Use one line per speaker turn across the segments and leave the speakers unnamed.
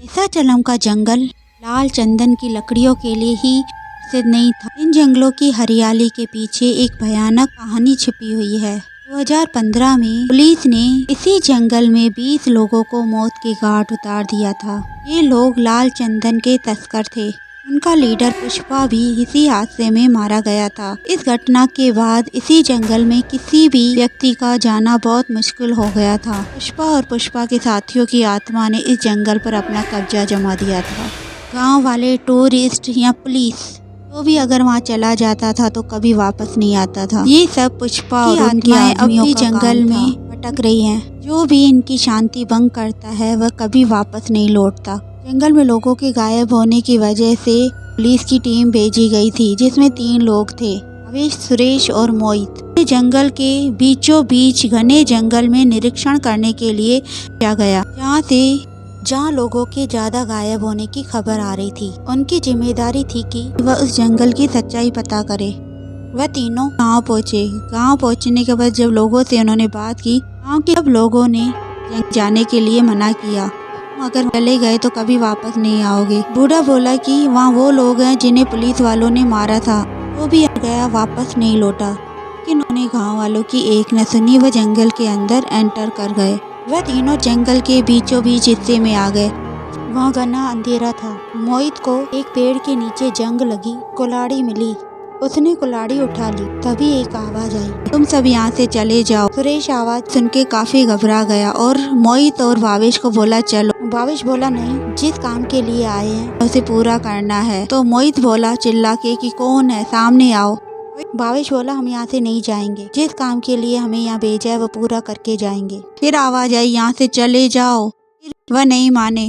विसाचलम का जंगल लाल चंदन की लकड़ियों के लिए ही प्रसिद्ध नहीं था। इन जंगलों की हरियाली के पीछे एक भयानक कहानी छिपी हुई है। 2015 में पुलिस ने इसी जंगल में 20 लोगों को मौत के घाट उतार दिया था। ये लोग लाल चंदन के तस्कर थे। उनका लीडर पुष्पा भी इसी हादसे में मारा गया था। इस घटना के बाद इसी जंगल में किसी भी व्यक्ति का जाना बहुत मुश्किल हो गया था। पुष्पा और पुष्पा के साथियों की आत्मा ने इस जंगल पर अपना कब्जा जमा दिया था। गांव वाले, टूरिस्ट या पुलिस तो भी अगर वहाँ चला जाता था तो कभी वापस नहीं आता था। ये सब पुष्पा और उनकी आत्माएं जंगल में भटक रही हैं। जो भी इनकी शांति भंग करता है वह कभी वापस नहीं लौटता। जंगल में लोगों के गायब होने की वजह से पुलिस की टीम भेजी गई थी, जिसमें 3 लोग थे, भावेश, सुरेश और मोहित। जंगल के बीचों बीच घने जंगल में निरीक्षण करने के लिए किया गया, जहाँ लोगों के ज्यादा गायब होने की खबर आ रही थी। उनकी जिम्मेदारी थी कि वह उस जंगल की सच्चाई पता करे। वह तीनों गांव पहुँचे। गांव पहुँचने के बाद जब लोगों से उन्होंने बात की, गांव के सब लोगों ने जाने के लिए मना किया। अगर चले गए तो कभी वापस नहीं आओगे। बूढ़ा बोला कि वहाँ वो लोग हैं जिन्हें पुलिस वालों ने मारा था, वो भी गया, वापस नहीं लौटा। लेकिन उन्होंने गांव वालों की एक न सुनी। वह जंगल के अंदर एंटर कर गए। वह तीनों जंगल के बीचों बीच हिस्से में आ गए। वहाँ घना अंधेरा था। मोहित को एक पेड़ के नीचे जंग लगी कुल्हाड़ी मिली। उसने कुल्हाड़ी उठा ली। तभी एक आवाज आई, तुम सब यहाँ से चले जाओ। सुरेश आवाज सुन के काफी घबरा गया और मोहित और भावेश को बोला चलो। भावेश बोला नहीं, जिस काम के लिए आए हैं उसे पूरा करना है। तो मोहित बोला चिल्ला के कि कौन है, सामने आओ। भावेश बोला हम यहाँ से नहीं जाएंगे, जिस काम के लिए हमें यहाँ भेजा है वो पूरा करके जाएंगे। फिर आवाज आई, यहाँ से चले जाओ। वह नहीं माने,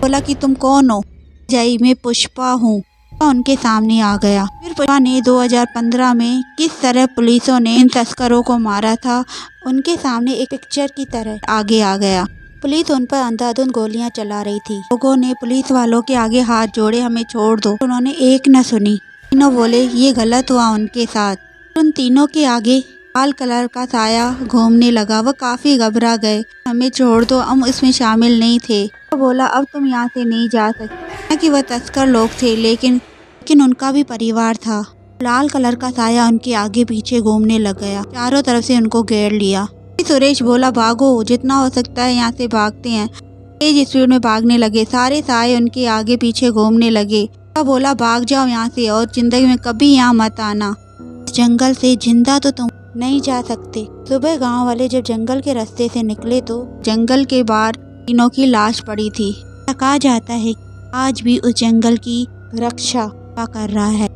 बोला कि तुम कौन हो? जाई, मैं पुष्पा हूँ। उनके सामने आ गया। फिर पुष्पा ने 2015 में किस तरह पुलिसों ने इन तस्करों को मारा था उनके सामने एक पिक्चर की तरह आगे आ गया। पुलिस उन पर अंधाधुंध गोलियां चला रही थी। लोगों ने पुलिस वालों के आगे हाथ जोड़े, हमें छोड़ दो। उन्होंने एक न सुनी। तीनों बोले ये गलत हुआ उनके साथ। उन तीनों के आगे लाल कलर का साया घूमने लगा। वह काफी घबरा गए, हमें छोड़ दो, हम इसमें शामिल नहीं थे। वो बोला अब तुम यहाँ से नहीं जा सकते। कि वह तस्कर लोग थे लेकिन उनका भी परिवार था। लाल कलर का साया उनके आगे पीछे घूमने लग गया, चारों तरफ से उनको घेर लिया। सुरेश बोला भागो, जितना हो सकता है यहाँ से भागते हैं। तेज स्पीड में भागने लगे। सारे साए उनके आगे पीछे घूमने लगे। बोला भाग जाओ यहाँ से और जिंदगी में कभी यहाँ मत आना। इस जंगल से जिंदा तो तुम नहीं जा सकते। सुबह गांव वाले जब जंगल के रास्ते से निकले तो जंगल के बाहर तीनों की लाश पड़ी थी। कहा जाता है आज भी उस जंगल की रक्षा कर रहा है।